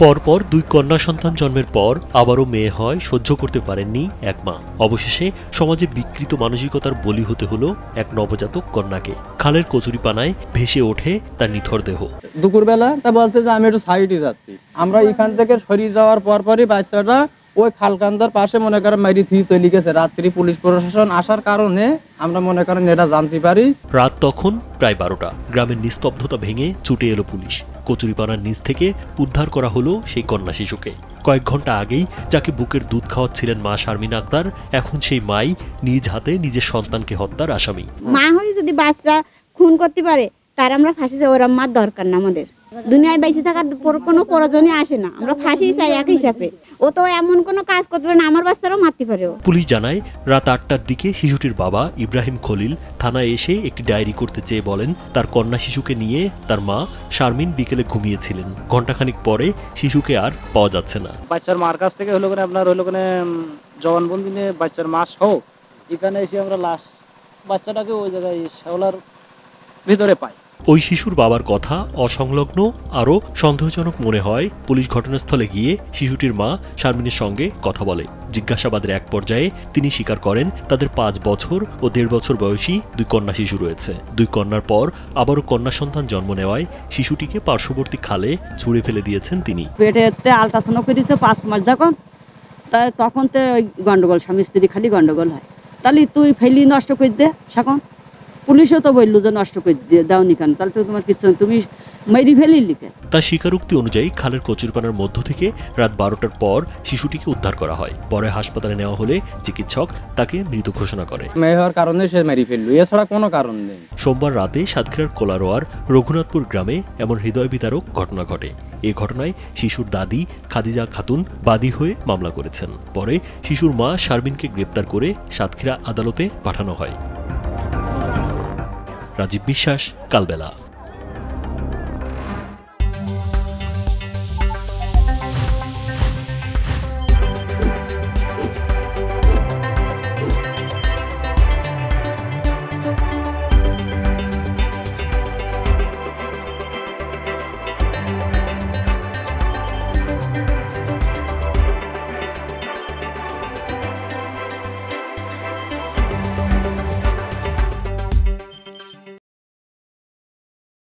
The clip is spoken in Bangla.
পরপর দুই কন্যা সন্তান জন্মের পর আবারও মেয়ে হয় সহ্য করতে পারেননি এক মা। অবশেষে সমাজে বিকৃত মানসিকতার বলি হতে হলো এক নবজাতক কন্যাকে। খালের কচুরিপানায় ভেসে ওঠে তার নিথর দেহ। দুপুরবেলা তা বলছে যে আমি একটু সাইডে যাচ্ছি। আমরা এখান থেকে সরিয়ে যাওয়ার পরপরই বাচ্চাটা ওই খালকান্দার পাশে মনে করেন মারি থিয়ে চলে গেছে। রাত্রি পুলিশ প্রশাসন আসার কারণে আমরা মনে করেন এটা জানতে পারি। রাত তখন প্রায় 12টা। গ্রামের নিস্তব্ধতা ভেঙে ছুটে এলো পুলিশ। কচুরিপানার নিচ থেকে উদ্ধার করা হলো সেই কন্যা শিশুকে। কয়েক ঘন্টা আগেই যাকে বুকের দুধ খাওয়াচ্ছিলেন মা শারমিন আক্তার, এখন সেই মাই নিজ হাতে নিজের সন্তানকে হত্যার আসামি। মা হয়ে যদি বাচ্চা খুন করতে পারে তার আমরা ফাঁসি চাই, ওর মার দরকার না। আমাদের দুনিয়ায় বেঁচে থাকার কোনো প্রয়োজনই আসে না, আমরা ফাঁসি চাই এক হিসাবে। ও তো এমন কোনো কাজ করতে পারে না, আমার বাচ্চারাও মারতে পারে। পুলিশ জানায় রাত 8টার দিকে শিশুটির বাবা ইব্রাহিম খলিল থানায় এসে একটি ডায়েরি করতে চেয়ে বলেন তার কন্যা শিশুকে নিয়ে তার মা শারমিন বিকেলে ঘুমিয়েছিলেন। ঘণ্টাখানিক পরে শিশুকে আর পাওয়া যাচ্ছে না। বাচ্চার মার কাছ থেকে হলো করে আপনার হলো করে জবানবন্দি নিয়ে বাচ্চার মা সহ এখানে এসে আমরা লাশ বাচ্চাটাকে ওই জায়গায় শেওলার ভিতরে পাই। ওই শিশুর বাবার কথা অসংলগ্ন আরও সন্দেহজনক মনে হয়। পুলিশ ঘটনাস্থলে গিয়ে শিশুটির মা শারমিনের সঙ্গে কথা বলে। জিজ্ঞাসাবাদের এক পর্যায়ে তিনি স্বীকার করেন তাদের 5 বছর ও 1.5 বছর বয়সী দুই কন্যা শিশু রয়েছে। দুই কন্যার পর আবারও কন্যা সন্তান জন্ম নেওয়ায় শিশুটিকে পার্শ্ববর্তী খালে ছুঁড়ে ফেলে দিয়েছেন তিনি। পেটেতে আল্ট্রাসাউন্ড করে দিচ্ছে 5 মাস যখন, তাই তখন তো ওই গন্ডগোল, স্বামী স্ত্রী খালি গন্ডগোল হয়। তাহলে তুই ফেলি নষ্ট করে দে। এখন পুলিশও তো বললো যে নষ্ট করে দিয়ে দাওনি কেন, তাহলে তো তোমার কিছু তুমি মেরি ফেলি লিখে। তার স্বীকারোক্তি অনুযায়ী খালের কচুরিপানার মধ্য থেকে রাত 12টার পর শিশুটিকে উদ্ধার করা হয়। পরে হাসপাতালে নেওয়া হলে চিকিৎসক তাকে মৃত ঘোষণা করে। মেয়ে হওয়ার কারণে সে মেরি ফেললো, এছাড়া কোনো কারণ নেই। সোমবার রাতে সাতক্ষীরার কোলারোয়ার রঘুনাথপুর গ্রামে এমন হৃদয় বিদারক ঘটনা ঘটে। এই ঘটনায় শিশুর দাদি খাদিজা খাতুন বাদী হয়ে মামলা করেছেন। পরে শিশুর মা শারমিনকে গ্রেপ্তার করে সাতক্ষীরা আদালতে পাঠানো হয়। রাজীব বিশ্বাস, কালবেলা।